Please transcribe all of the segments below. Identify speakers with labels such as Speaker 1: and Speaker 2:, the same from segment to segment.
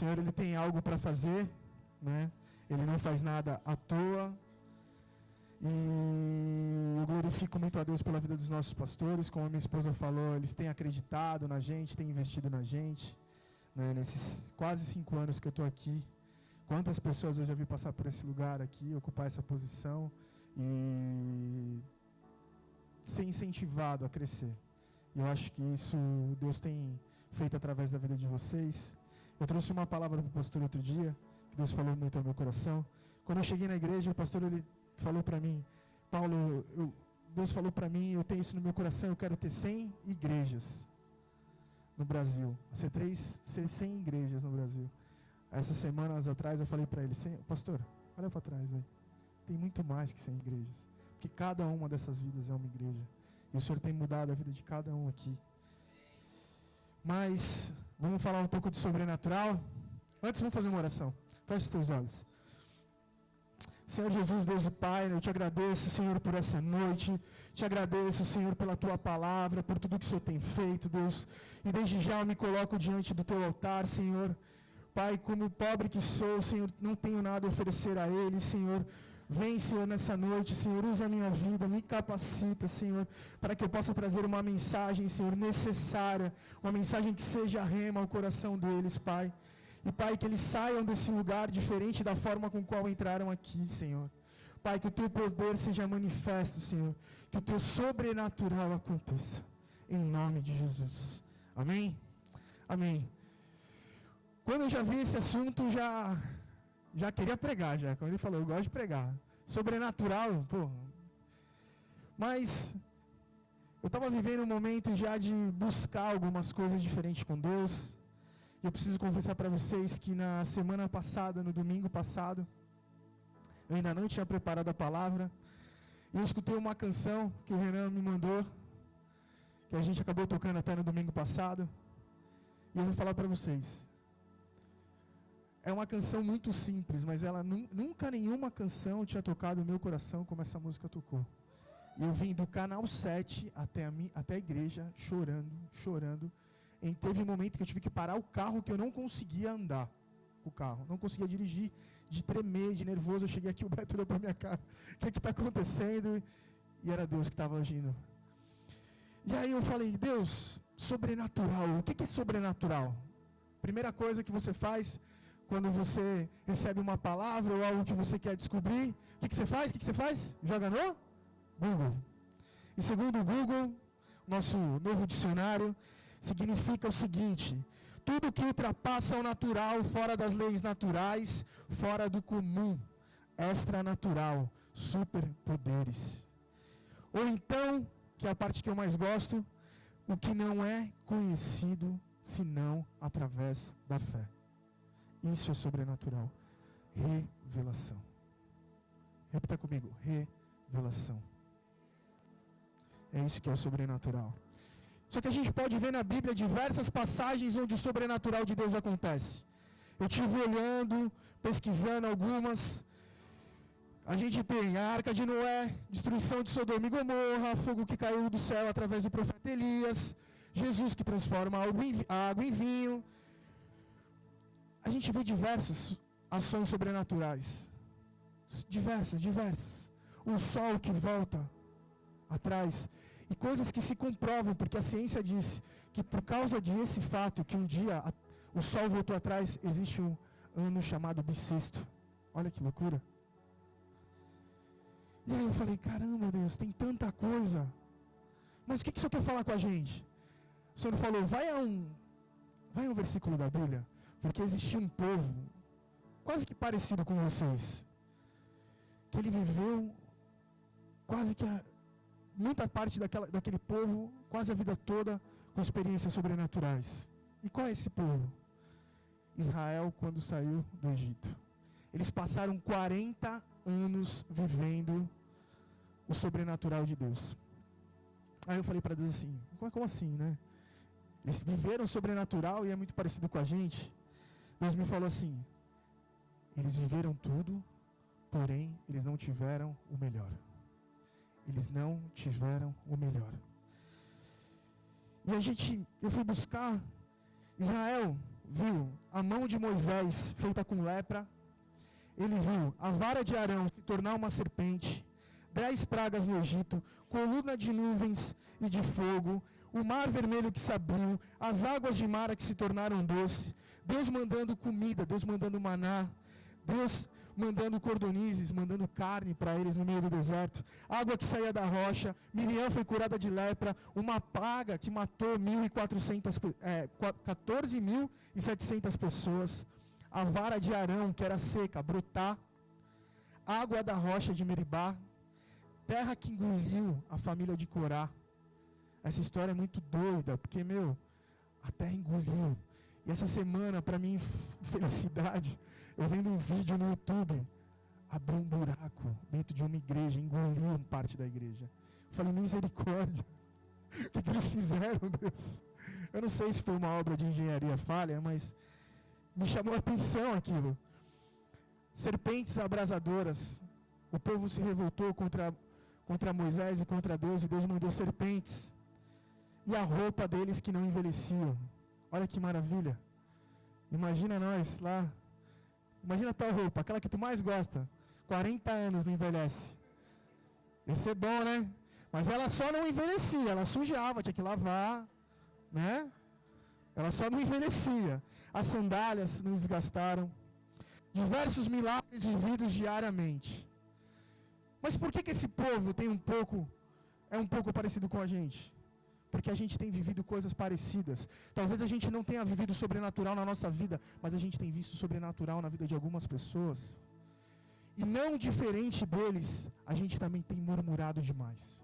Speaker 1: Senhor, Ele tem algo para fazer, né? Ele não faz nada à toa. E eu glorifico muito a Deus pela vida dos nossos pastores. Como a minha esposa falou, eles têm acreditado na gente, têm investido na gente, né? Nesses quase 5 anos que eu estou aqui. Quantas pessoas eu já vi passar por esse lugar aqui, ocupar essa posição e ser incentivado a crescer. E eu acho que isso Deus tem feito através da vida de vocês. Eu trouxe uma palavra para o pastor outro dia, que Deus falou muito ao meu coração. Quando eu cheguei na igreja, o pastor ele falou para mim, Paulo, Deus falou para mim, eu tenho isso no meu coração, eu quero ter 100 igrejas no Brasil. Ser 100 igrejas no Brasil. Essas semanas atrás eu falei para ele, pastor, olha para trás, véio. Tem muito mais que 100 igrejas. Porque cada uma dessas vidas é uma igreja. E o Senhor tem mudado a vida de cada um aqui. Mas, vamos falar um pouco de sobrenatural. Antes, vamos fazer uma oração. Feche os teus olhos. Senhor Jesus, Deus e Pai, eu te agradeço, Senhor, por essa noite. Te agradeço, Senhor, pela Tua palavra, por tudo que o Senhor tem feito, Deus. E desde já eu me coloco diante do Teu altar, Senhor. Pai, como pobre que sou, Senhor, não tenho nada a oferecer a Ele, Senhor. Vem, Senhor, nessa noite, Senhor, usa a minha vida, me capacita, Senhor, para que eu possa trazer uma mensagem, Senhor, necessária, uma mensagem que seja rema ao coração deles, Pai. E, Pai, que eles saiam desse lugar diferente da forma com qual entraram aqui, Senhor. Pai, que o Teu poder seja manifesto, Senhor, que o Teu sobrenatural aconteça, em nome de Jesus. Amém? Amém. Quando eu já vi esse assunto, já queria pregar, já. Como ele falou, eu gosto de pregar. Sobrenatural, pô. Mas eu estava vivendo um momento já de buscar algumas coisas diferentes com Deus. E eu preciso confessar para vocês que na semana passada, no domingo passado, eu ainda não tinha preparado a palavra. E eu escutei uma canção que o Renan me mandou, que a gente acabou tocando até no domingo passado. E eu vou falar para vocês. É uma canção muito simples, mas ela nunca nenhuma canção tinha tocado o meu coração como essa música tocou. E eu vim do canal 7 até a igreja, chorando. E teve um momento que eu tive que parar o carro, que eu não conseguia andar o carro. Não conseguia dirigir, de tremer, de nervoso. Eu cheguei aqui, o Beto olhou para minha cara. O que está acontecendo? E era Deus que estava agindo. E aí eu falei, Deus, sobrenatural. O que é sobrenatural? Primeira coisa que você faz quando você recebe uma palavra ou algo que você quer descobrir, o que você faz? O que você faz? Joga no Google. E segundo o Google, nosso novo dicionário, significa o seguinte: tudo que ultrapassa o natural, fora das leis naturais, fora do comum, extranatural, superpoderes. Ou então, que é a parte que eu mais gosto, o que não é conhecido senão através da fé. Isso é sobrenatural. Revelação. Repita comigo. Revelação. É isso que é o sobrenatural. Só que a gente pode ver na Bíblia diversas passagens onde o sobrenatural de Deus acontece. Eu estive olhando, pesquisando algumas. A gente tem a Arca de Noé, destruição de Sodoma e Gomorra, fogo que caiu do céu através do profeta Elias, Jesus que transforma a água em vinho. A gente vê diversas ações sobrenaturais. Diversas. O sol que volta atrás. E coisas que se comprovam, porque a ciência diz que por causa desse fato, que um dia o sol voltou atrás, existe um ano chamado bissexto. Olha que loucura. E aí eu falei, caramba Deus, tem tanta coisa. Mas o que o Senhor quer falar com a gente? O Senhor falou, vai a um versículo da Bíblia. Porque existia um povo, quase que parecido com vocês, que ele viveu quase que muita parte daquele povo, quase a vida toda, com experiências sobrenaturais. E qual é esse povo? Israel, quando saiu do Egito. Eles passaram 40 anos vivendo o sobrenatural de Deus. Aí eu falei para Deus assim, como assim, né? Eles viveram o sobrenatural e é muito parecido com a gente. Deus me falou assim, eles viveram tudo, porém eles não tiveram o melhor. Eles não tiveram o melhor. E eu fui buscar Israel, viu a mão de Moisés feita com lepra, ele viu a vara de Arão se tornar uma serpente, 10 pragas no Egito, coluna de nuvens e de fogo, o mar vermelho que se abriu, as águas de Mara que se tornaram doce, Deus mandando comida, Deus mandando maná, Deus mandando cordonizes, mandando carne para eles no meio do deserto, água que saía da rocha, Miriam foi curada de lepra, uma praga que matou 14.700 pessoas, a vara de Arão, que era seca, brotar, água da rocha de Meribá, terra que engoliu a família de Corá. Essa história é muito doida, porque, a terra engoliu. E essa semana, para mim, felicidade, eu vendo um vídeo no YouTube, abriu um buraco dentro de uma igreja, engoliu parte da igreja. Eu falei, misericórdia, o que eles fizeram, Deus? Eu não sei se foi uma obra de engenharia falha, mas me chamou a atenção aquilo. Serpentes abrasadoras, o povo se revoltou contra Moisés e contra Deus, e Deus mandou serpentes. E a roupa deles que não envelheciam. Olha que maravilha. Imagina nós lá. Imagina tal roupa, aquela que tu mais gosta. 40 anos não envelhece. Ia ser bom, né? Mas ela só não envelhecia, ela sujava, tinha que lavar, né? Ela só não envelhecia. As sandálias não desgastaram. Diversos milagres vividos diariamente. Mas por que esse povo é um pouco parecido com a gente? Porque a gente tem vivido coisas parecidas. Talvez a gente não tenha vivido sobrenatural na nossa vida, mas a gente tem visto sobrenatural na vida de algumas pessoas. E não diferente deles, a gente também tem murmurado demais.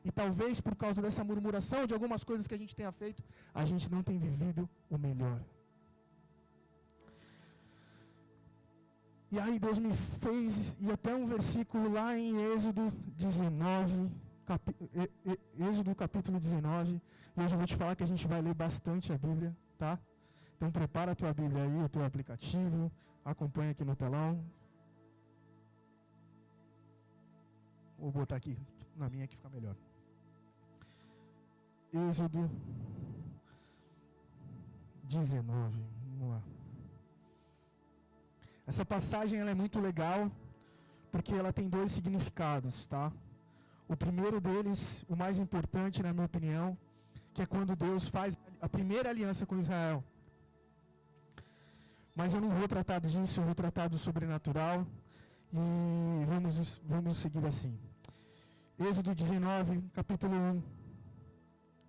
Speaker 1: E talvez por causa dessa murmuração de algumas coisas que a gente tenha feito, a gente não tem vivido o melhor. E aí Deus me fez ir até um versículo lá em Êxodo 19, Êxodo capítulo 19, e hoje eu vou te falar que a gente vai ler bastante a Bíblia, tá? Então prepara a tua Bíblia aí, o teu aplicativo, acompanha aqui no telão. Vou botar aqui na minha que fica melhor. Êxodo 19, vamos lá. Essa passagem ela é muito legal, porque ela tem 2 significados, tá? O primeiro deles, o mais importante na minha opinião, que é quando Deus faz a primeira aliança com Israel. Mas eu não vou tratar disso, eu vou tratar do sobrenatural, e vamos seguir assim. Êxodo 19, capítulo 1,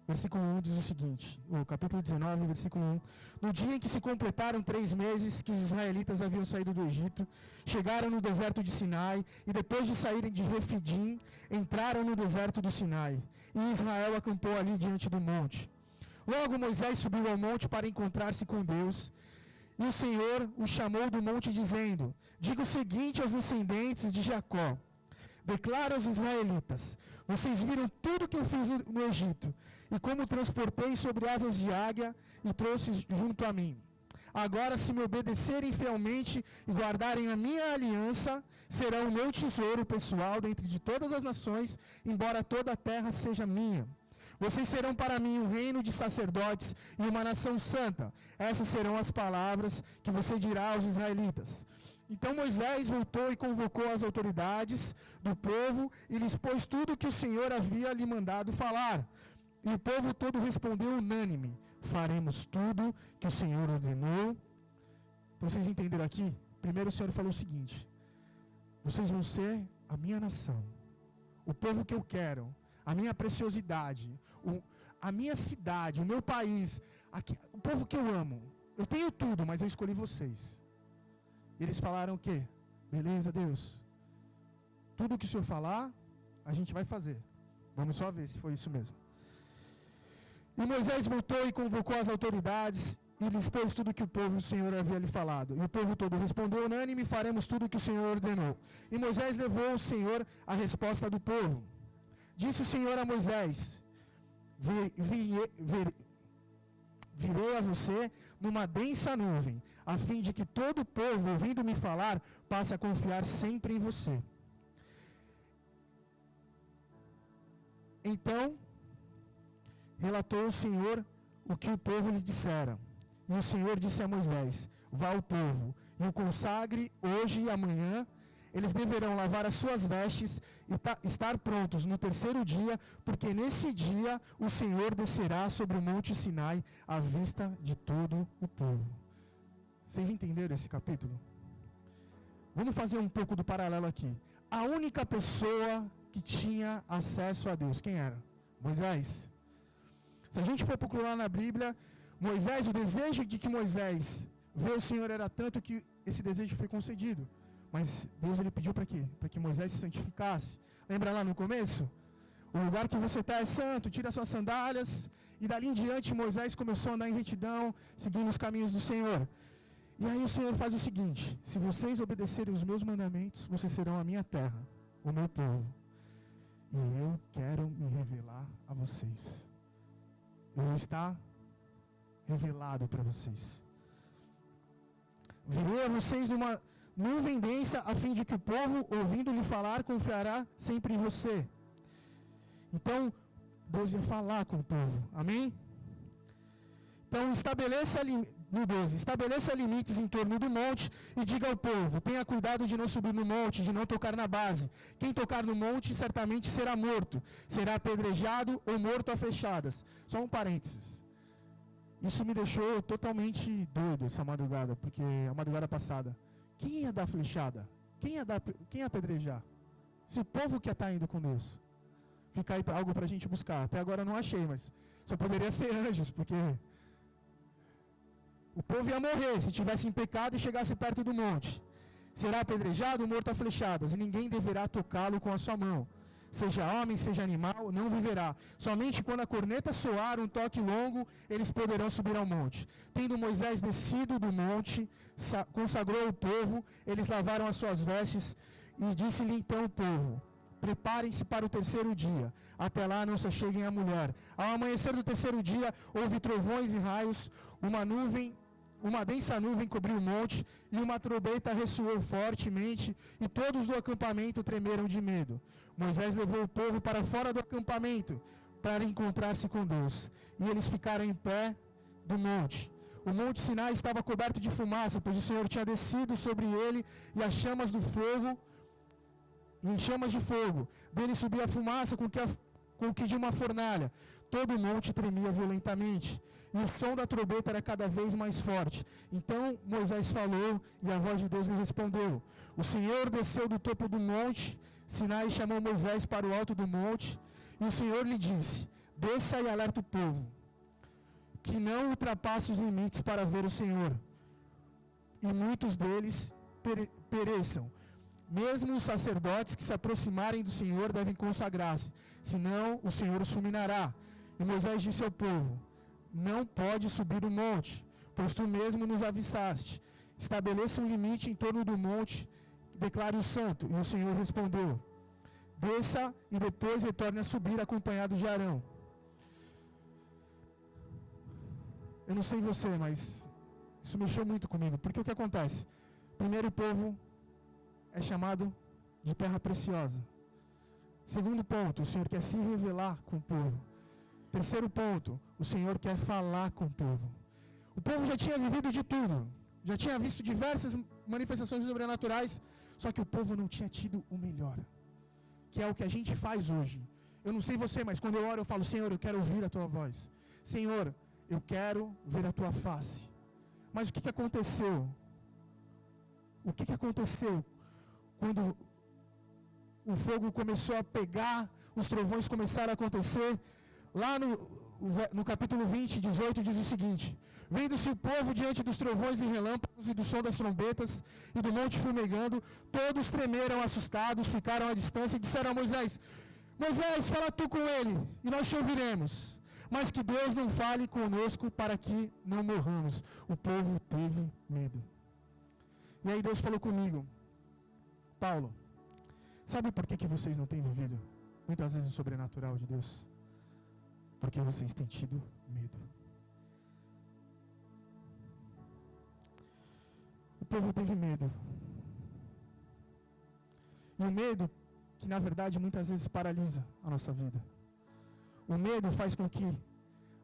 Speaker 1: versículo 1 diz o seguinte, o capítulo 19, versículo 1. No dia em que se completaram 3 meses que os israelitas haviam saído do Egito, chegaram no deserto de Sinai, e depois de saírem de Refidim, entraram no deserto do Sinai. E Israel acampou ali diante do monte. Logo Moisés subiu ao monte para encontrar-se com Deus, e o Senhor o chamou do monte dizendo, diga o seguinte aos descendentes de Jacó, declara aos israelitas, vocês viram tudo que eu fiz no Egito, e como transportei sobre asas de águia e trouxe junto a mim. Agora, se me obedecerem fielmente e guardarem a minha aliança, será o meu tesouro pessoal dentre de todas as nações, embora toda a terra seja minha. Vocês serão para mim um reino de sacerdotes e uma nação santa. Essas serão as palavras que você dirá aos israelitas. Então Moisés voltou e convocou as autoridades do povo e lhes pôs tudo o que o Senhor havia lhe mandado falar. E o povo todo respondeu unânime, faremos tudo que o Senhor ordenou. Para vocês entenderem aqui, primeiro o Senhor falou o seguinte, vocês vão ser a minha nação, o povo que eu quero, a minha preciosidade, a minha cidade, o meu país, o povo que eu amo. Eu tenho tudo, mas eu escolhi vocês. E eles falaram o quê? Beleza, Deus. Tudo que o Senhor falar, a gente vai fazer. Vamos só ver se foi isso mesmo. E Moisés voltou e convocou as autoridades e lhes pôs tudo que o povo do Senhor havia lhe falado. E o povo todo respondeu unânime, faremos tudo que o Senhor ordenou. E Moisés levou ao Senhor a resposta do povo. Disse o Senhor a Moisés, virei a você numa densa nuvem, a fim de que todo o povo, ouvindo-me falar, passe a confiar sempre em você. Então, relatou o Senhor o que o povo lhe dissera. E o Senhor disse a Moisés: vá ao povo e o consagre hoje e amanhã. Eles deverão lavar as suas vestes e estar prontos no terceiro dia, porque nesse dia o Senhor descerá sobre o monte Sinai à vista de todo o povo. Vocês entenderam esse capítulo? Vamos fazer um pouco do paralelo aqui. A única pessoa que tinha acesso a Deus, quem era? Moisés. Se a gente for procurar na Bíblia, Moisés, o desejo de que Moisés vê o Senhor era tanto que esse desejo foi concedido. Mas Deus ele pediu para quê? Para que Moisés se santificasse. Lembra lá no começo? O lugar que você está é santo, tira suas sandálias. E dali em diante Moisés começou a andar em retidão, seguindo os caminhos do Senhor. E aí o Senhor faz o seguinte: se vocês obedecerem os meus mandamentos, vocês serão a minha terra, o meu povo. E eu quero me revelar a vocês. Eu vou estar revelado para vocês. Virei a vocês numa nuvem densa, a fim de que o povo, ouvindo-lhe falar, confiará sempre em você. Então, Deus ia falar com o povo. Amém? Então, estabeleça limites em torno do monte e diga ao povo: tenha cuidado de não subir no monte, de não tocar na base. Quem tocar no monte certamente será morto, será apedrejado ou morto a flechadas. Só um parênteses. Isso me deixou totalmente doido essa madrugada, porque a madrugada passada, quem ia dar flechada? Quem ia apedrejar? Se o povo que está indo com Deus. Fica aí algo para a gente buscar. Até agora eu não achei, mas só poderia ser anjos, porque o povo ia morrer se tivesse em pecado e chegasse perto do monte. Será apedrejado, morto a flechadas, e ninguém deverá tocá-lo com a sua mão. Seja homem, seja animal, não viverá. Somente quando a corneta soar um toque longo, eles poderão subir ao monte. Tendo Moisés descido do monte, consagrou o povo, eles lavaram as suas vestes, e disse-lhe então o povo: preparem-se para o terceiro dia, até lá não se acheguem à mulher. Ao amanhecer do terceiro dia, houve trovões e raios, uma densa nuvem cobriu o monte, e uma trombeta ressoou fortemente, e todos do acampamento tremeram de medo. Moisés levou o povo para fora do acampamento, para encontrar-se com Deus. E eles ficaram em pé do monte. O monte Sinai estava coberto de fumaça, pois o Senhor tinha descido sobre ele, e as chamas do fogo, em chamas de fogo. Dele subia a fumaça com que de uma fornalha. Todo o monte tremia violentamente, e o som da trombeta era cada vez mais forte. Então Moisés falou, e a voz de Deus lhe respondeu. O Senhor desceu do topo do monte Sinai, chamou Moisés para o alto do monte, e o Senhor lhe disse: desça e alerta o povo, que não ultrapasse os limites para ver o Senhor, e muitos deles pereçam. Mesmo os sacerdotes que se aproximarem do Senhor devem consagrar-se, senão o Senhor os fulminará. E Moisés disse ao povo: não pode subir o monte, pois tu mesmo nos avisaste. Estabeleça um limite em torno do monte, declare o santo. E o Senhor respondeu: desça e depois retorne a subir acompanhado de Arão. Eu não sei você, mas isso mexeu muito comigo, porque o que acontece? Primeiro, o povo é chamado de terra preciosa. Segundo ponto, o Senhor quer se revelar com o povo. Terceiro ponto, o Senhor quer falar com o povo. O povo já tinha vivido de tudo, já tinha visto diversas manifestações sobrenaturais, só que o povo não tinha tido o melhor, que é o que a gente faz hoje. Eu não sei você, mas quando eu oro eu falo: Senhor, eu quero ouvir a tua voz. Senhor, eu quero ver a tua face. Mas o que aconteceu? O que aconteceu quando o fogo começou a pegar, os trovões começaram a acontecer? Lá no capítulo 20, 18, diz o seguinte: vendo-se o povo diante dos trovões e relâmpagos e do som das trombetas e do monte fumegando, todos tremeram assustados, ficaram à distância e disseram a Moisés: Moisés, fala tu com ele, e nós te ouviremos. Mas que Deus não fale conosco para que não morramos. O povo teve medo. E aí Deus falou comigo: Paulo, sabe por que vocês não têm vivido muitas vezes o sobrenatural de Deus? Porque vocês têm tido medo. O povo teve medo. E o medo, que na verdade muitas vezes paralisa a nossa vida. O medo faz com que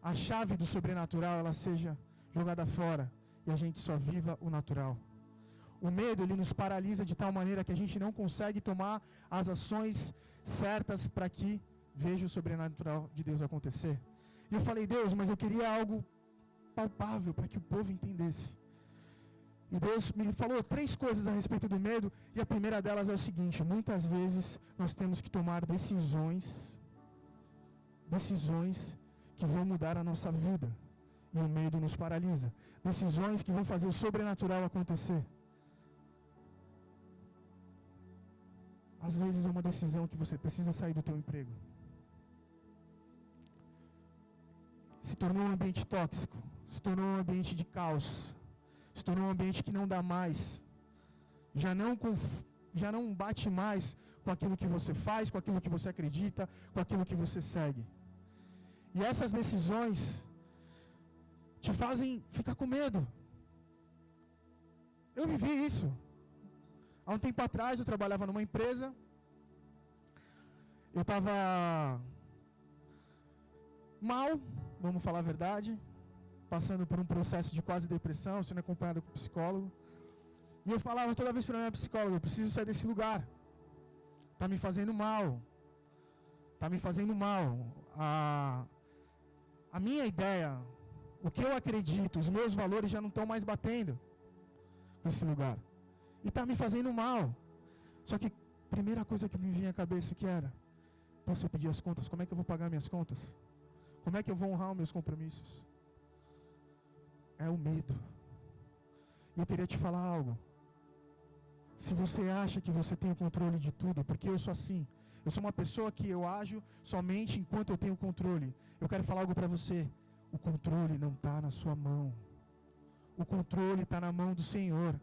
Speaker 1: a chave do sobrenatural ela seja jogada fora e a gente só viva o natural. O medo, ele nos paralisa de tal maneira que a gente não consegue tomar as ações certas para que veja o sobrenatural de Deus acontecer. E eu falei, Deus, mas eu queria algo palpável para que o povo entendesse. E Deus me falou 3 coisas a respeito do medo, e a primeira delas é o seguinte: muitas vezes nós temos que tomar decisões que vão mudar a nossa vida, e o medo nos paralisa. Decisões que vão fazer o sobrenatural acontecer. Às vezes é uma decisão que você precisa sair do teu emprego. Se tornou um ambiente tóxico, se tornou um ambiente de caos, se tornou um ambiente que não dá mais, já não bate mais com aquilo que você faz, com aquilo que você acredita, com aquilo que você segue. E essas decisões te fazem ficar com medo. Eu vivi isso. Há um tempo atrás eu trabalhava numa empresa, eu estava mal, vamos falar a verdade, passando por um processo de quase depressão, sendo acompanhado por psicólogo. E eu falava toda vez para a minha psicóloga, eu preciso sair desse lugar. Está me fazendo mal. Está me fazendo mal. A minha ideia, o que eu acredito, os meus valores já não estão mais batendo nesse lugar. E está me fazendo mal. Só que a primeira coisa que me vinha à cabeça, o que era? Posso pedir as contas? Como é que eu vou pagar minhas contas? Como é que eu vou honrar os meus compromissos? É o medo. E eu queria te falar algo. Se você acha que você tem o controle de tudo, porque eu sou assim. Eu sou uma pessoa que eu ajo somente enquanto eu tenho controle. Eu quero falar algo para você. O controle não está na sua mão. O controle está na mão do Senhor.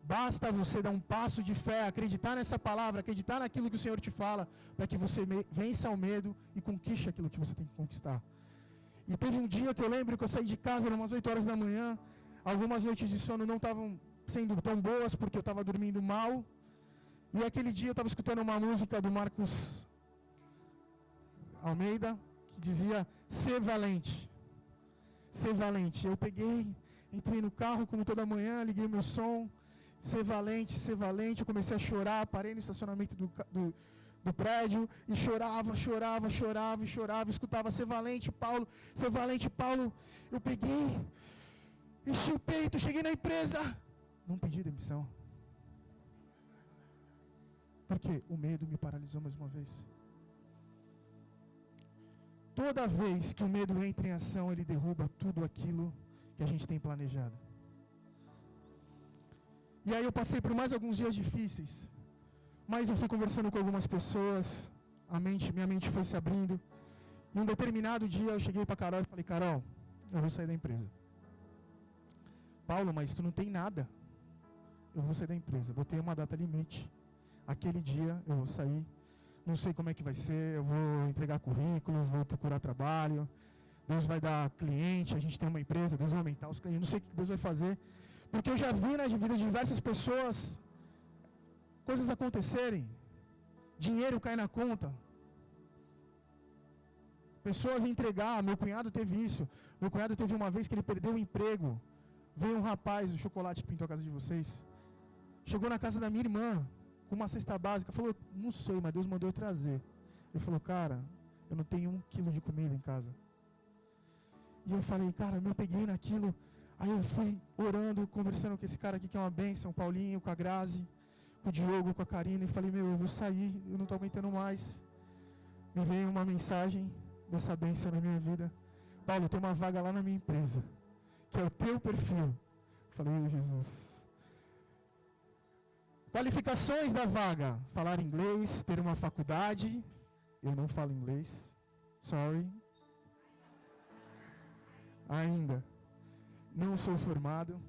Speaker 1: Basta você dar um passo de fé, acreditar nessa palavra, acreditar naquilo que o Senhor te fala, para que você vença o medo e conquiste aquilo que você tem que conquistar. E teve um dia que eu lembro que eu saí de casa, eram umas 8 horas da manhã, algumas noites de sono não estavam sendo tão boas, porque eu estava dormindo mal, e aquele dia eu estava escutando uma música do Marcos Almeida, que dizia, ser valente. Ser valente. Eu peguei, entrei no carro como toda manhã, liguei meu som, ser valente, eu comecei a chorar, parei no estacionamento do prédio e chorava, escutava ser valente, Paulo. Eu peguei, enchi o peito, cheguei na empresa, não pedi demissão. Porque o medo me paralisou mais uma vez. Toda vez que o medo entra em ação, ele derruba tudo aquilo que a gente tem planejado. E aí eu passei por mais alguns dias difíceis, mas eu fui conversando com algumas pessoas, minha mente foi se abrindo. E um determinado dia eu cheguei para Carol e falei, Carol, eu vou sair da empresa. Paulo, mas tu não tem nada. Eu vou sair da empresa, botei uma data limite. Aquele dia eu vou sair, não sei como é que vai ser, eu vou entregar currículo, vou procurar trabalho, Deus vai dar cliente, a gente tem uma empresa, Deus vai aumentar os clientes, não sei o que Deus vai fazer. Porque eu já vi na vida de diversas pessoas coisas acontecerem, dinheiro cair na conta, pessoas entregar. Meu cunhado teve isso. Meu cunhado teve uma vez que ele perdeu o emprego. Veio um rapaz do chocolate que pintou a casa de vocês, chegou na casa da minha irmã com uma cesta básica, falou, não sei, mas Deus mandou eu trazer. Ele falou, cara, eu não tenho 1 quilo de comida em casa. E eu falei, cara, eu me peguei naquilo. Aí eu fui orando, conversando com esse cara aqui que é uma bênção, o Paulinho, com a Grazi, com o Diogo, com a Karina, e falei, eu vou sair, eu não estou aguentando mais. Me veio uma mensagem dessa bênção na minha vida. Paulo, tem uma vaga lá na minha empresa, que é o teu perfil. Falei, Jesus. Qualificações da vaga, falar inglês, ter uma faculdade. Eu não falo inglês, sorry. Ainda. Não sou formado.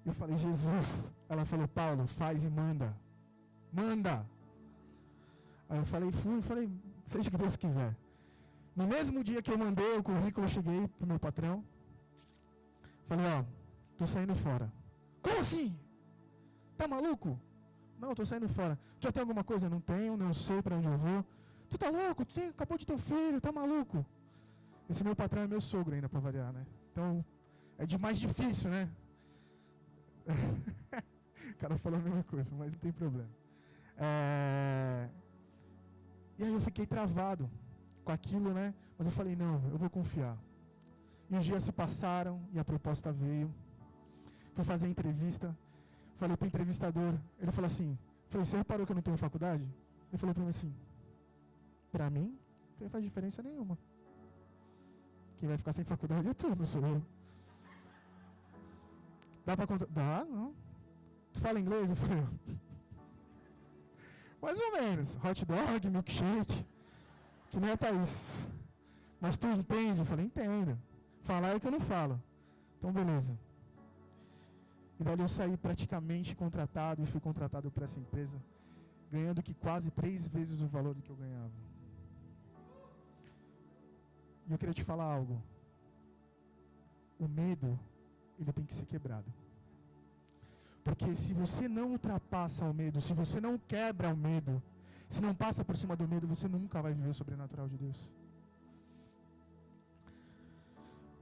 Speaker 1: Eu falei, Jesus. Ela falou, Paulo, faz e manda. Manda. Aí eu falei, falei, seja o que Deus quiser. No mesmo dia que eu mandei o currículo, eu cheguei pro meu patrão. Falei, tô saindo fora. Como assim? Tá maluco? Não, tô saindo fora. Já tem alguma coisa? Não tenho, não sei para onde eu vou. Tu tá louco? Acabou de ter um filho, tá maluco? Esse meu patrão é meu sogro ainda, para variar, né? Então, é de mais difícil, né? O cara falou a mesma coisa, mas não tem problema. E aí eu fiquei travado com aquilo, né? Mas eu falei, não, eu vou confiar. E os dias se passaram e a proposta veio. Fui fazer a entrevista. Falei para o entrevistador. Ele falou assim, você reparou que eu não tenho faculdade? Ele falou para mim assim, para mim, não faz diferença nenhuma. Quem vai ficar sem faculdade é tu, não sou eu. Dá para contar? Dá, não. Tu fala inglês? Eu falei, mais ou menos. Hot dog, milkshake, que nem a Thaís. Mas tu entende? Eu falei, entendo. Falar é que eu não falo. Então, beleza. E dali eu saí praticamente contratado e fui contratado para essa empresa, ganhando que quase 3 vezes o valor do que eu ganhava. E eu queria te falar algo. O medo, ele tem que ser quebrado. Porque se você não ultrapassa o medo, se você não quebra o medo, se não passa por cima do medo, você nunca vai viver o sobrenatural de Deus.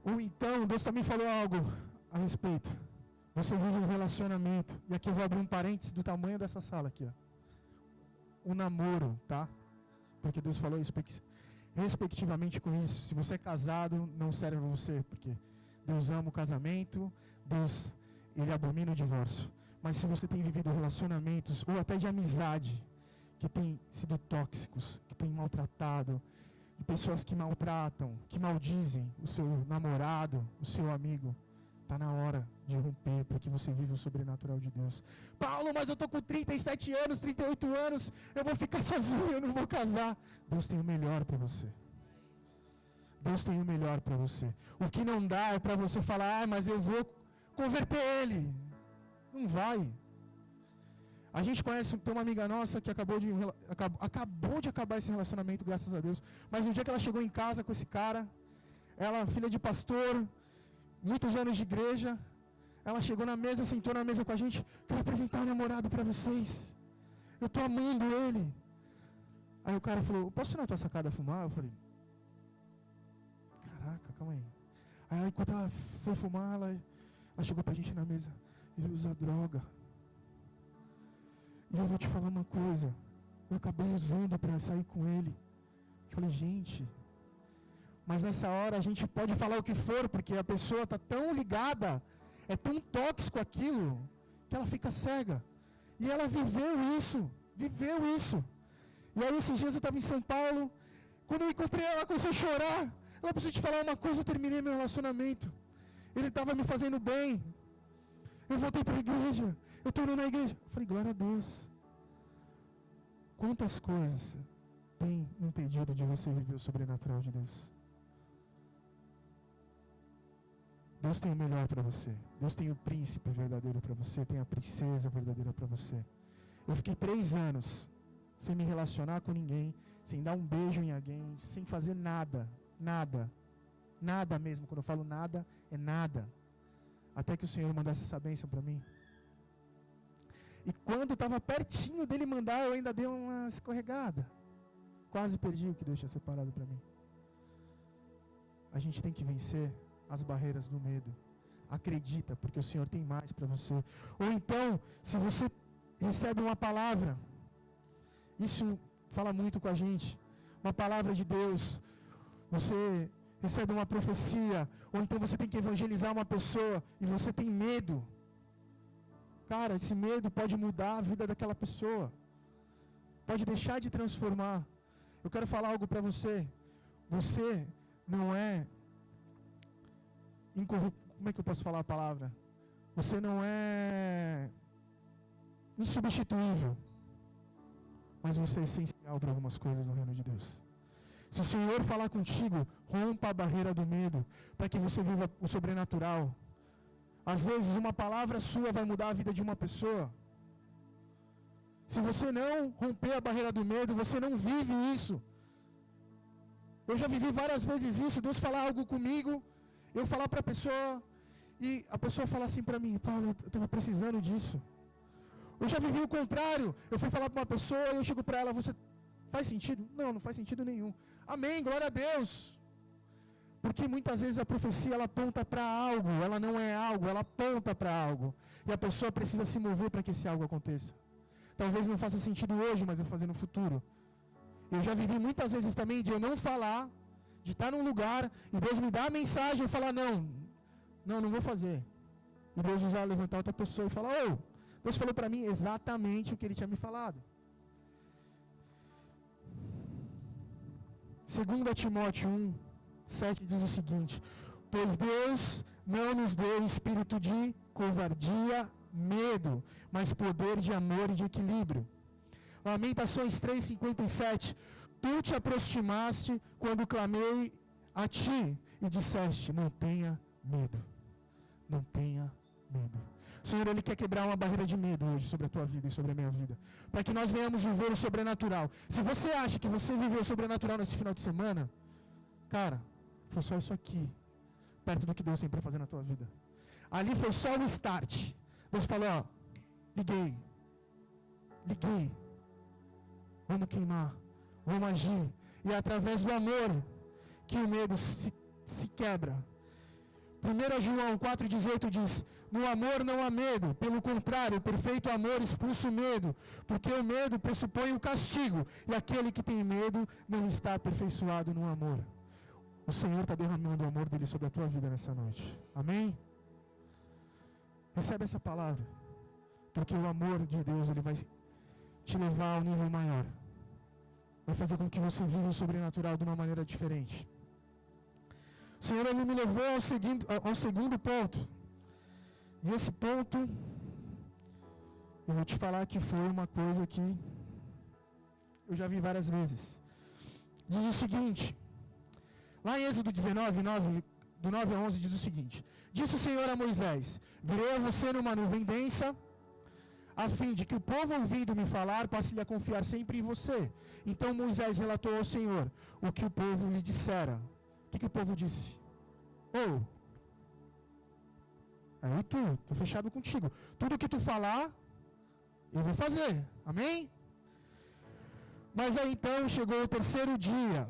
Speaker 1: Ou então, Deus também falou algo a respeito. Você vive um relacionamento. E aqui eu vou abrir um parênteses do tamanho dessa sala aqui, ó. Um namoro, tá? Porque Deus falou isso, respectivamente com isso. Se você é casado, não serve a você, porque Deus ama o casamento, Deus, Ele abomina o divórcio. Mas se você tem vivido relacionamentos, ou até de amizade, que tem sido tóxicos, que tem maltratado, de pessoas que maltratam, que maldizem o seu namorado, o seu amigo, está na hora de romper para que você viva o sobrenatural de Deus. Paulo, mas eu estou com 37 anos, 38 anos, eu vou ficar sozinho, eu não vou casar. Deus tem o melhor para você. Deus tem o melhor para você. O que não dá é para você falar, mas eu vou converter ele. Não vai. A gente conhece, tem uma amiga nossa que acabou de acabar esse relacionamento, graças a Deus. Mas no dia que ela chegou em casa com esse cara, ela, filha de pastor, muitos anos de igreja, ela chegou na mesa, sentou na mesa com a gente, quero apresentar o namorado para vocês. Eu estou amando ele. Aí o cara falou, posso ir na tua sacada fumar? Eu falei, caraca, calma aí. Aí enquanto ela foi fumar, ela chegou pra gente na mesa, ele usa droga. E eu vou te falar uma coisa, eu acabei usando para sair com ele. Eu falei, gente, mas nessa hora a gente pode falar o que for, porque a pessoa está tão ligada, é tão tóxico aquilo, que ela fica cega. E ela viveu isso. E aí esses dias eu estava em São Paulo, quando eu encontrei ela, começou a chorar. Ela, preciso te falar uma coisa, eu terminei meu relacionamento. Ele estava me fazendo bem. Eu voltei para a igreja. Eu estou indo na igreja. Eu falei, glória a Deus. Quantas coisas tem impedido de você viver o sobrenatural de Deus? Deus tem o melhor para você. Deus tem o príncipe verdadeiro para você. Tem a princesa verdadeira para você. Eu fiquei 3 anos sem me relacionar com ninguém, sem dar um beijo em alguém, sem fazer nada. Nada mesmo. Quando eu falo nada, é nada. Até que o Senhor mandasse essa bênção para mim. E quando estava pertinho dele mandar, eu ainda dei uma escorregada. Quase perdi o que Deus tinha separado para mim. A gente tem que vencer as barreiras do medo. Acredita, porque o Senhor tem mais para você. Ou então, se você recebe uma palavra, isso fala muito com a gente, uma palavra de Deus, você recebe uma profecia, ou então você tem que evangelizar uma pessoa e você tem medo. Cara, esse medo pode mudar a vida daquela pessoa, pode deixar de transformar. Eu quero falar algo para você. Você não é como é que eu posso falar a palavra? Você não é insubstituível, mas você é essencial para algumas coisas no reino de Deus. Se o Senhor falar contigo, rompa a barreira do medo, para que você viva o sobrenatural. Às vezes uma palavra sua vai mudar a vida de uma pessoa. Se você não romper a barreira do medo, você não vive isso. Eu já vivi várias vezes isso, Deus falar algo comigo, eu falar para a pessoa, e a pessoa falar assim para mim, Paulo, eu estava precisando disso. Eu já vivi o contrário, eu fui falar para uma pessoa, e eu chego para ela, você faz sentido? Não faz sentido nenhum. Amém, glória a Deus. Porque muitas vezes a profecia ela aponta para algo, ela não é algo, ela aponta para algo. E a pessoa precisa se mover para que esse algo aconteça. Talvez não faça sentido hoje, mas vai fazer no futuro. Eu já vivi muitas vezes também de eu não falar, de estar num lugar e Deus me dá a mensagem e eu falar, não vou fazer. E Deus usar, levantar outra pessoa e falar, Deus falou para mim exatamente o que Ele tinha me falado. 2 Timóteo 1:7 diz o seguinte: pois Deus não nos deu espírito de covardia, medo, mas poder de amor e de equilíbrio. Lamentações 3:57, tu te aproximaste quando clamei a ti e disseste, não tenha medo, não tenha medo. O Senhor, Ele quer quebrar uma barreira de medo hoje sobre a tua vida e sobre a minha vida, para que nós venhamos viver o sobrenatural. Se você acha que você viveu o sobrenatural nesse final de semana, cara, foi só isso aqui, perto do que Deus tem para fazer na tua vida. Ali foi só o start. Deus falou, liguei, vamos queimar, vamos agir. E é através do amor que o medo se quebra. 1 João 4,18 diz, no amor não há medo, pelo contrário, o perfeito amor expulsa o medo, porque o medo pressupõe o castigo, e aquele que tem medo não está aperfeiçoado no amor. O Senhor está derramando o amor dele sobre a tua vida nessa noite. Amém? Recebe essa palavra, porque o amor de Deus ele vai te levar ao nível maior. Vai fazer com que você viva o sobrenatural de uma maneira diferente. O Senhor ele me levou ao segundo ponto. E esse ponto, eu vou te falar que foi uma coisa que eu já vi várias vezes. Diz o seguinte, lá em Êxodo 19, do 9 a 11, diz o seguinte, disse o Senhor a Moisés, virei a você numa nuvem densa, a fim de que o povo ouvindo me falar, passe-lhe a confiar sempre em você. Então Moisés relatou ao Senhor o que o povo lhe dissera. O que o povo disse? Aí tô fechado contigo. Tudo que tu falar, eu vou fazer. Amém? Mas aí então chegou o terceiro dia,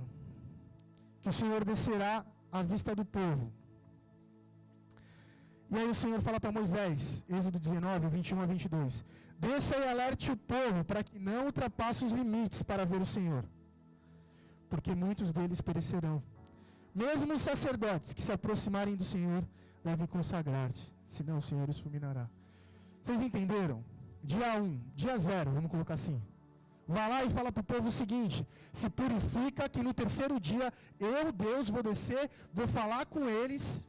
Speaker 1: que o Senhor descerá à vista do povo. E aí o Senhor fala para Moisés, Êxodo 19, 21 a 22, desça e alerte o povo, para que não ultrapasse os limites para ver o Senhor, porque muitos deles perecerão. Mesmo os sacerdotes que se aproximarem do Senhor, devem consagrar-se, senão o Senhor os fulminará. Vocês entenderam? Dia 1, dia 0, vamos colocar assim. Vá lá e fala para o povo o seguinte, se purifica que no terceiro dia, eu, Deus, vou descer, vou falar com eles,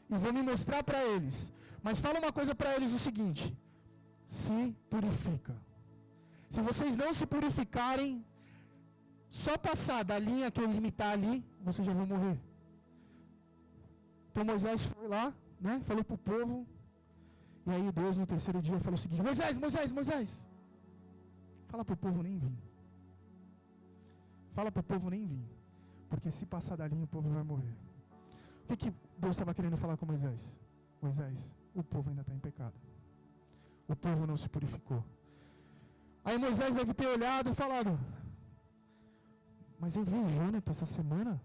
Speaker 1: e vou me mostrar para eles. Mas fala uma coisa para eles o seguinte, se purifica. Se vocês não se purificarem, só passar da linha que eu limitar ali, vocês já vão morrer. Então Moisés foi lá, falou para o povo, e aí Deus no terceiro dia falou o seguinte, Moisés, fala para o povo nem vir. Fala para o povo nem vir, porque se passar da linha o povo vai morrer. O que Deus estava querendo falar com Moisés? Moisés, o povo ainda está em pecado. O povo não se purificou. Aí Moisés deve ter olhado e falado, mas eu vi o Jonathan essa semana,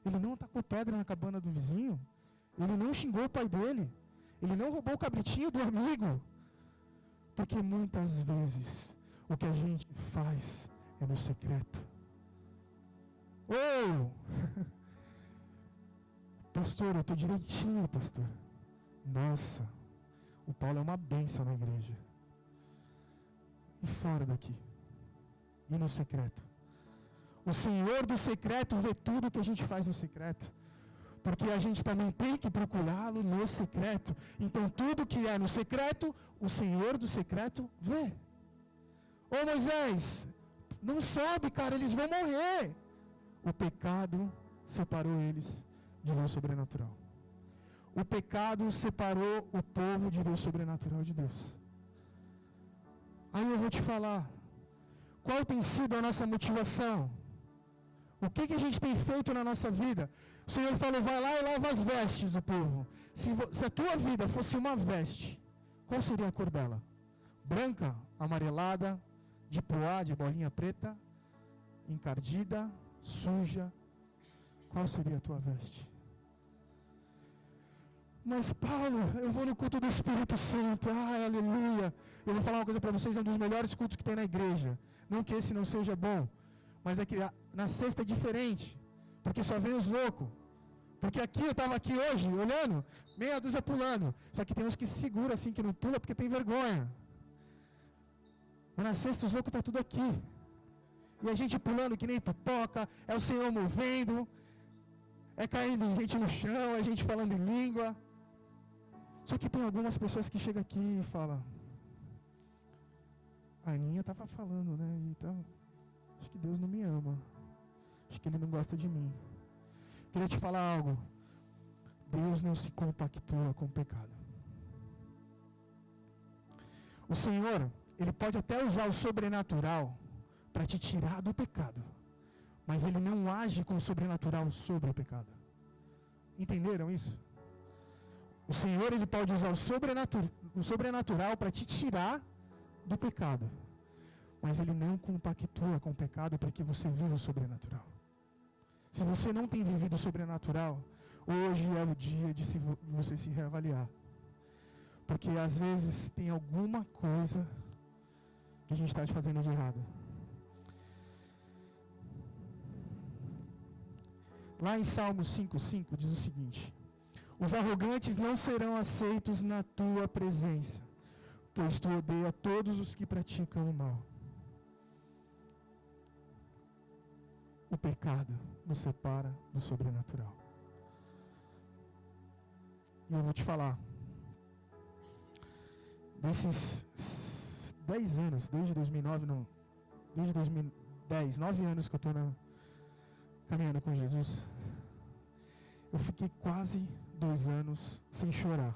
Speaker 1: ele não tacou pedra na cabana do vizinho, ele não xingou o pai dele, ele não roubou o cabritinho do amigo. Porque muitas vezes o que a gente faz é no secreto. Pastor, eu estou direitinho, pastor. Nossa, o Paulo é uma bênção na igreja. E fora daqui? E no secreto? O Senhor do secreto vê tudo que a gente faz no secreto. Porque a gente também tem que procurá-lo no secreto. Então tudo que é no secreto, o Senhor do secreto vê. Moisés, não sobe, cara, eles vão morrer. O pecado separou eles de ver o sobrenatural. O pecado separou o povo de ver o sobrenatural de Deus. Aí eu vou te falar, qual tem sido a nossa motivação? O que a gente tem feito na nossa vida? O Senhor falou, vai lá e lava as vestes do povo. Se a tua vida fosse uma veste, qual seria a cor dela? Branca, amarelada, de poá, de bolinha preta, encardida, suja. Qual seria a tua veste? Mas Paulo, eu vou no culto do Espírito Santo, aleluia. Eu vou falar uma coisa para vocês, é um dos melhores cultos que tem na igreja. Não que esse não seja bom, mas é que na sexta é diferente, porque só vem os loucos. Porque aqui, eu estava aqui hoje, olhando, meia dúzia pulando. Só que tem uns que se seguram assim, que não pula porque tem vergonha. Mas na sexta os loucos estão tudo aqui. E a gente pulando que nem pipoca, é o Senhor movendo, é caindo gente no chão, é gente falando em língua. Só que tem algumas pessoas que chegam aqui e falam, a Aninha estava falando, né? Então, acho que Deus não me ama. Acho que Ele não gosta de mim. Queria te falar algo. Deus não se compactua com o pecado. O Senhor, Ele pode até usar o sobrenatural para te tirar do pecado, mas Ele não age com o sobrenatural sobre o pecado. Entenderam isso? O Senhor, Ele pode usar o sobrenatural para te tirar do pecado, mas Ele não compactua com o pecado para que você viva o sobrenatural. Se você não tem vivido o sobrenatural, hoje é o dia de você se reavaliar. Porque às vezes tem alguma coisa que a gente está fazendo de errado. Lá em Salmos 5:5 diz o seguinte: os arrogantes não serão aceitos na tua presença, pois tu odeia todos os que praticam o mal. O pecado nos separa do sobrenatural. E eu vou te falar, desses 10 anos, desde 2009, não, desde 2010, 9 anos que eu estou caminhando com Jesus, eu fiquei quase 2 anos sem chorar.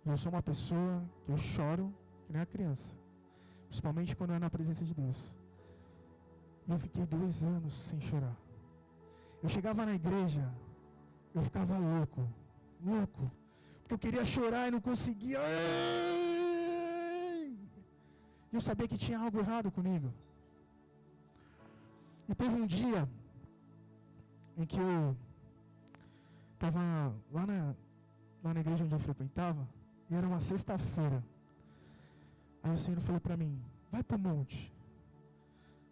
Speaker 1: E eu sou uma pessoa que eu choro que nem a criança, principalmente quando é na presença de Deus. E eu fiquei 2 anos sem chorar. Eu chegava na igreja, eu ficava louco, porque eu queria chorar e não conseguia. E eu sabia que tinha algo errado comigo. E teve um dia em que eu estava lá na igreja onde eu frequentava, e era uma sexta-feira. Aí o Senhor falou para mim, vai pro monte.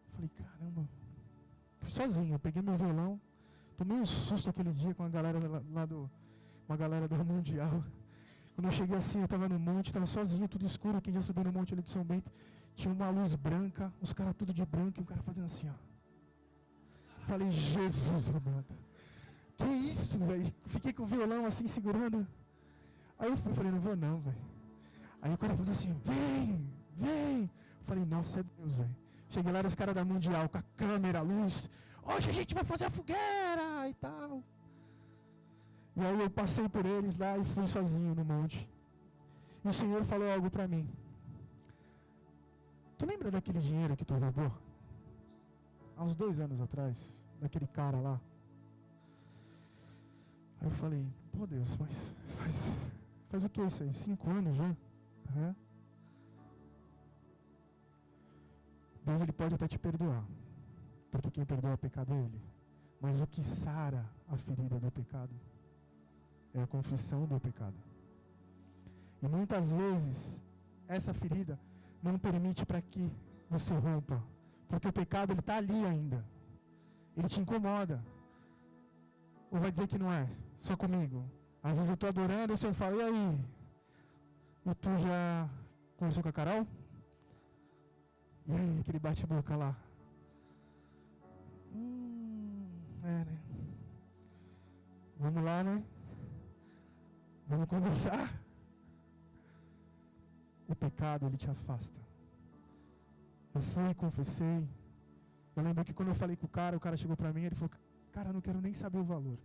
Speaker 1: Eu falei, caramba, fui sozinho, eu peguei meu violão, tomei um susto aquele dia com a galera uma galera do Mundial. Quando eu cheguei assim, eu estava no monte, estava sozinho, tudo escuro, quem já subiu no monte ali de São Bento, tinha uma luz branca, os caras tudo de branco, e um cara fazendo assim, ó. Falei, Jesus amado, que isso, velho? Fiquei com o violão assim, segurando. Aí eu falei, não vou não, velho. Aí o cara fazia assim, vem. Eu falei, nossa, é Deus, velho. Cheguei lá, os caras da Mundial, com a câmera, a luz. Hoje a gente vai fazer a fogueira e tal. E aí eu passei por eles lá e fui sozinho no monte. E o Senhor falou algo para mim. Tu lembra daquele dinheiro que tu roubou? Há uns 2 anos atrás, daquele cara lá. Aí eu falei, pô Deus, mas faz o que isso aí? 5 anos já? Uhum. Deus, Ele pode até te perdoar, porque quem perdoa o pecado é Ele. Mas o que sara a ferida do pecado é a confissão do pecado. E muitas vezes, essa ferida não permite para que você rompa, porque o pecado, ele está ali ainda. Ele te incomoda. Ou vai dizer que não é? Só comigo. Às vezes eu estou adorando, e o Senhor fala, e aí? E tu já conversou com a Carol? E aí, aquele bate-boca lá? Né? Vamos lá, né? Vamos conversar? O pecado, ele te afasta. Eu fui e confessei. Eu lembro que quando eu falei com o cara chegou pra mim e ele falou, cara, eu não quero nem saber o valor.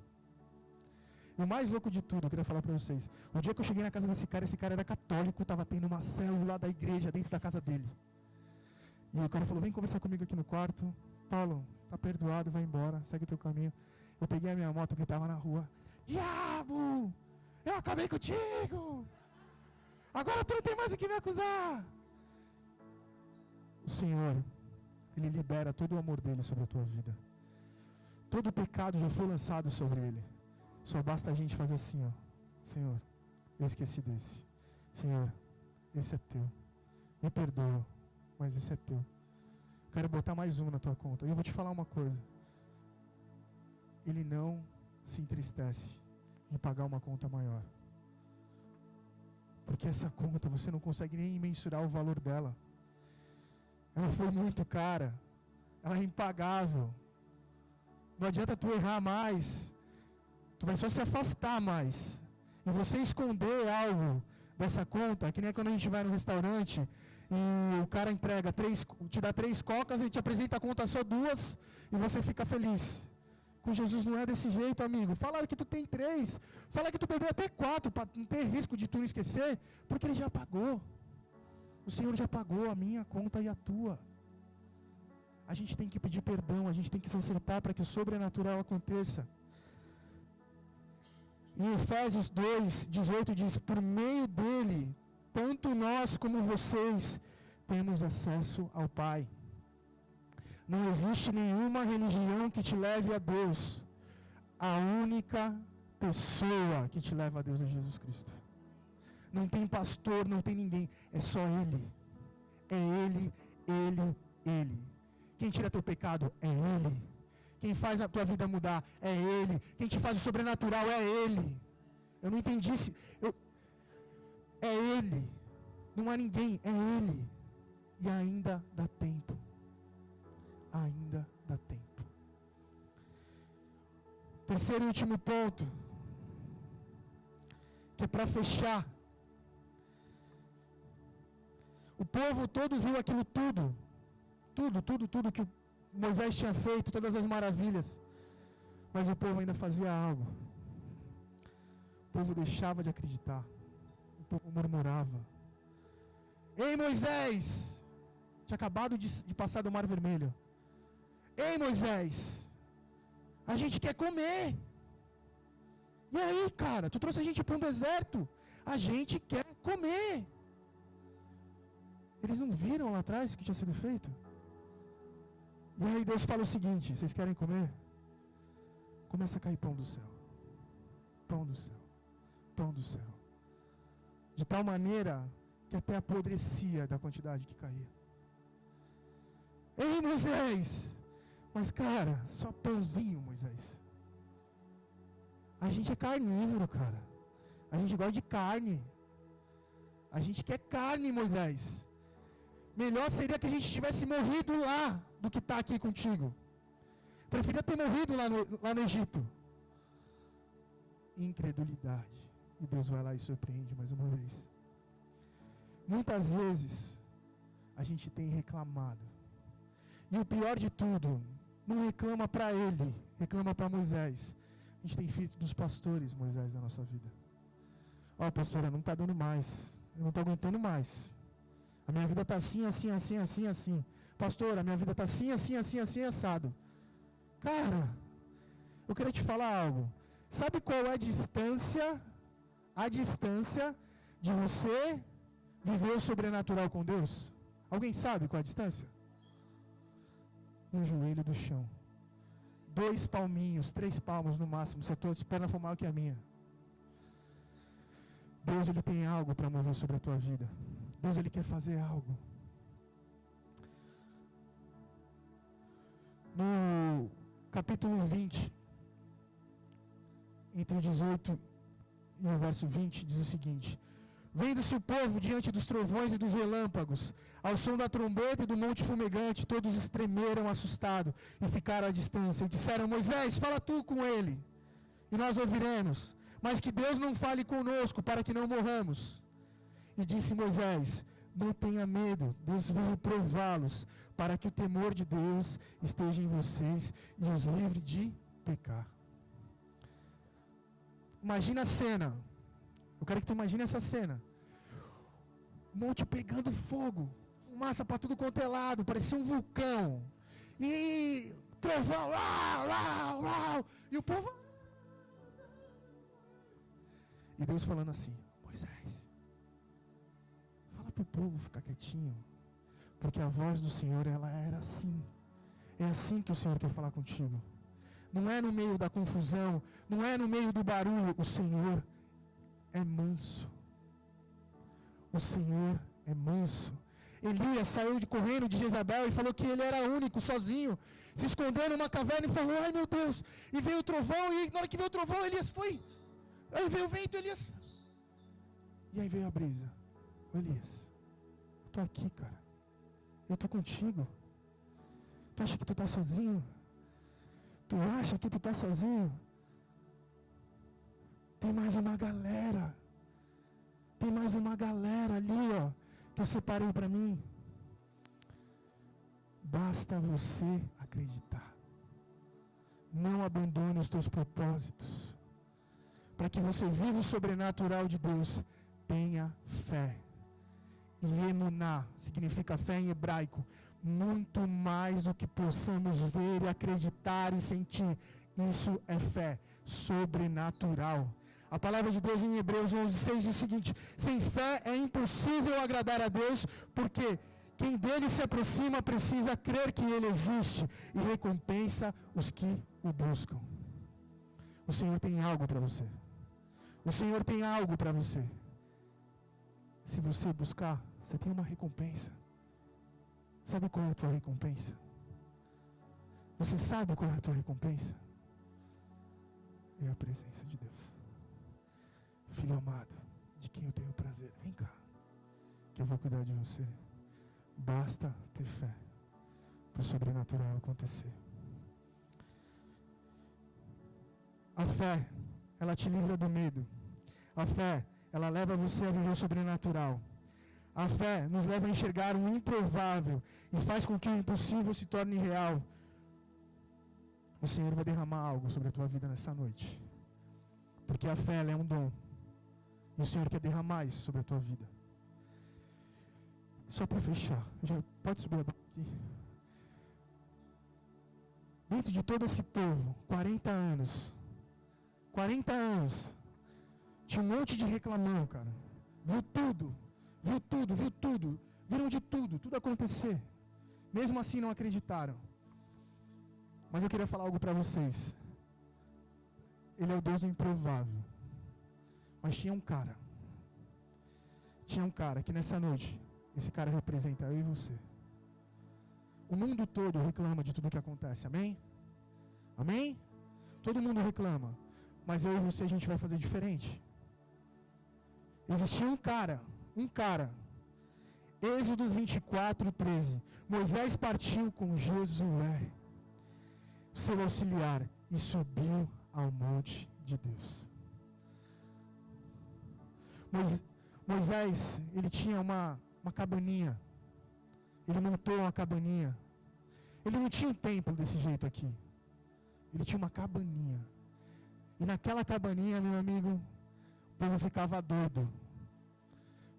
Speaker 1: E o mais louco de tudo, eu queria falar pra vocês. O dia que eu cheguei na casa desse cara era católico, estava tendo uma célula da igreja dentro da casa dele. E o cara falou, vem conversar comigo aqui no quarto. Paulo, tá perdoado, vai embora, segue o teu caminho. Eu peguei a minha moto que estava na rua. Diabo, eu acabei contigo. Agora tu não tem mais o que me acusar. O Senhor, Ele libera todo o amor dEle sobre a tua vida. Todo o pecado já foi lançado sobre Ele. Só basta a gente fazer assim, ó. Senhor, eu esqueci desse. Senhor, esse é teu. Me perdoa, mas esse é teu. Quero botar mais um na tua conta. E eu vou te falar uma coisa. Ele não se entristece em pagar uma conta maior. Porque essa conta você não consegue nem mensurar o valor dela. Ela foi muito cara. Ela é impagável. Não adianta tu errar mais. Tu vai só se afastar mais. E você esconder algo dessa conta, que nem quando a gente vai no restaurante e o cara entrega te dá 3 cocas e te apresenta a conta só 2 e você fica feliz. Com Jesus não é desse jeito, amigo. Fala que tu tem 3. Fala que tu bebeu até 4 para não ter risco de tu não esquecer, porque ele já pagou. O Senhor já pagou a minha conta e a tua. A gente tem que pedir perdão, a gente tem que se acertar para que o sobrenatural aconteça. Em Efésios 2:18 diz: por meio dele, tanto nós como vocês temos acesso ao Pai. Não existe nenhuma religião que te leve a Deus. A única pessoa que te leva a Deus é Jesus Cristo. Não tem pastor, não tem ninguém. É só Ele. É Ele, Ele, Ele. Quem tira teu pecado é Ele. Quem faz a tua vida mudar é Ele. Quem te faz o sobrenatural é Ele. Eu não entendi se... É Ele. Não há ninguém, é Ele. E ainda dá tempo. Ainda dá tempo. Terceiro e último ponto, que é para fechar. O povo todo viu aquilo tudo que Moisés tinha feito, todas as maravilhas. Mas o povo ainda fazia algo. O povo deixava de acreditar. O povo murmurava. Ei, Moisés! Tinha acabado de passar do Mar Vermelho. Ei, Moisés! A gente quer comer. E aí, cara? Tu trouxe a gente para um deserto. A gente quer comer. Eles não viram lá atrás o que tinha sido feito? E aí Deus fala o seguinte: vocês querem comer? Começa a cair pão do céu. Pão do céu. Pão do céu. De tal maneira que até apodrecia da quantidade que caía. Ei, Moisés! Mas, cara, só pãozinho, Moisés. A gente é carnívoro, cara. A gente gosta de carne. A gente quer carne, Moisés. Melhor seria que a gente tivesse morrido lá do que está aqui contigo. Preferia ter morrido lá no Egito. Incredulidade. E Deus vai lá e surpreende mais uma vez. Muitas vezes a gente tem reclamado. E o pior de tudo, não reclama para ele, reclama para Moisés. A gente tem feito dos pastores, Moisés, da nossa vida. Ó, pastora, não está dando mais. Eu não estou aguentando mais. A minha vida está assim, assim, assim, assim, assim. Pastora, a minha vida está assim, assim, assim, assim, assado. Cara, eu queria te falar algo. Sabe qual é a distância de você viver o sobrenatural com Deus? Alguém sabe qual é a distância? Um joelho do chão. 2 palminhos, 3 palmos no máximo, se a tua perna for maior que a minha. Deus, Ele tem algo para mover sobre a tua vida. Deus, Ele quer fazer algo. No capítulo 20, entre o 18 e o verso 20, diz o seguinte: vendo-se o povo diante dos trovões e dos relâmpagos, ao som da trombeta e do monte fumegante, todos estremeram assustados e ficaram à distância. E disseram: Moisés, fala tu com ele, e nós ouviremos. Mas que Deus não fale conosco, para que não morramos. E disse Moisés: não tenha medo, Deus veio prová-los, para que o temor de Deus esteja em vocês e os livre de pecar. Imagina a cena. Eu quero que tu imagine essa cena. Monte pegando fogo, fumaça para tudo quanto é lado, parecia um vulcão. E trovão, uau, uau, uau, e o povo... E Deus falando assim: Moisés, fala para o povo ficar quietinho, porque a voz do Senhor, ela era assim. É assim que o Senhor quer falar contigo. Não é no meio da confusão, não é no meio do barulho. O Senhor é manso. O Senhor é manso. Elias saiu correndo de Jezabel e falou que ele era único, sozinho, se escondeu numa caverna e falou, ai meu Deus, e veio o trovão, e na hora que veio o trovão, Elias foi, aí veio o vento, Elias, e aí veio a brisa. Elias, eu estou aqui, cara, eu estou contigo. Tu acha que tu está sozinho? Tu acha que tu está sozinho? Tem mais uma galera, ali, ó, que eu separei para mim. Basta você acreditar. Não abandone os teus propósitos. Para que você viva o sobrenatural de Deus, tenha fé. E emuná significa fé em hebraico. Muito mais do que possamos ver e acreditar e sentir. Isso é fé sobrenatural. A palavra de Deus em Hebreus 11:6 diz o seguinte: sem fé é impossível agradar a Deus, porque quem dele se aproxima precisa crer que ele existe e recompensa os que o buscam. O Senhor tem algo para você. O Senhor tem algo para você. Se você buscar, você tem uma recompensa. Sabe qual é a tua recompensa? Você sabe qual é a tua recompensa? É a presença de Deus. Filho amado, de quem eu tenho prazer, vem cá, que eu vou cuidar de você. Basta ter fé para o sobrenatural acontecer. A fé, ela te livra do medo. A fé, ela leva você a viver o sobrenatural. A fé nos leva a enxergar o improvável e faz com que o impossível se torne real. O Senhor vai derramar algo sobre a tua vida nessa noite. Porque a fé, ela é um dom. E o Senhor quer derramar isso sobre a tua vida. Só para fechar, já pode subir a boca aqui. Dentro de todo esse povo, 40 anos, tinha um monte de reclamão, cara. Viu tudo, viram de tudo acontecer. Mesmo assim não acreditaram. Mas eu queria falar algo para vocês. Ele é o Deus do improvável. Mas tinha um cara que nessa noite, esse cara representa eu e você. O mundo todo reclama de tudo que acontece, amém? Amém? Todo mundo reclama, mas eu e você a gente vai fazer diferente. Existia um cara, Êxodo 24:13, Moisés partiu com Josué, seu auxiliar, e subiu ao monte de Deus. Moisés, ele tinha uma cabaninha. Ele montou uma cabaninha. Ele não tinha um templo desse jeito aqui. Ele tinha uma cabaninha. E naquela cabaninha, meu amigo, o povo ficava doido.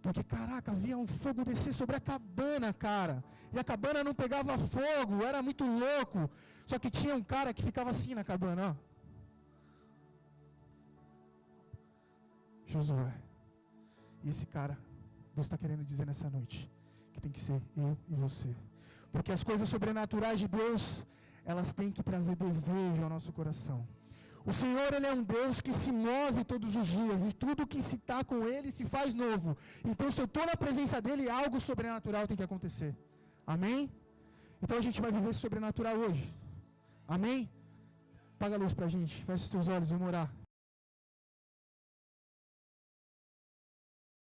Speaker 1: Porque, caraca, havia um fogo descer sobre a cabana, cara. E a cabana não pegava fogo, era muito louco. Só que tinha um cara que ficava assim na cabana, ó. Josué. E esse cara, Deus está querendo dizer nessa noite, que tem que ser eu e você. Porque as coisas sobrenaturais de Deus, elas têm que trazer desejo ao nosso coração. O Senhor, Ele é um Deus que se move todos os dias, e tudo que se está com Ele se faz novo. Então, se eu estou na presença dEle, algo sobrenatural tem que acontecer. Amém? Então, a gente vai viver esse sobrenatural hoje. Amém? Apaga a luz para a gente, fecha os teus olhos, vamos orar.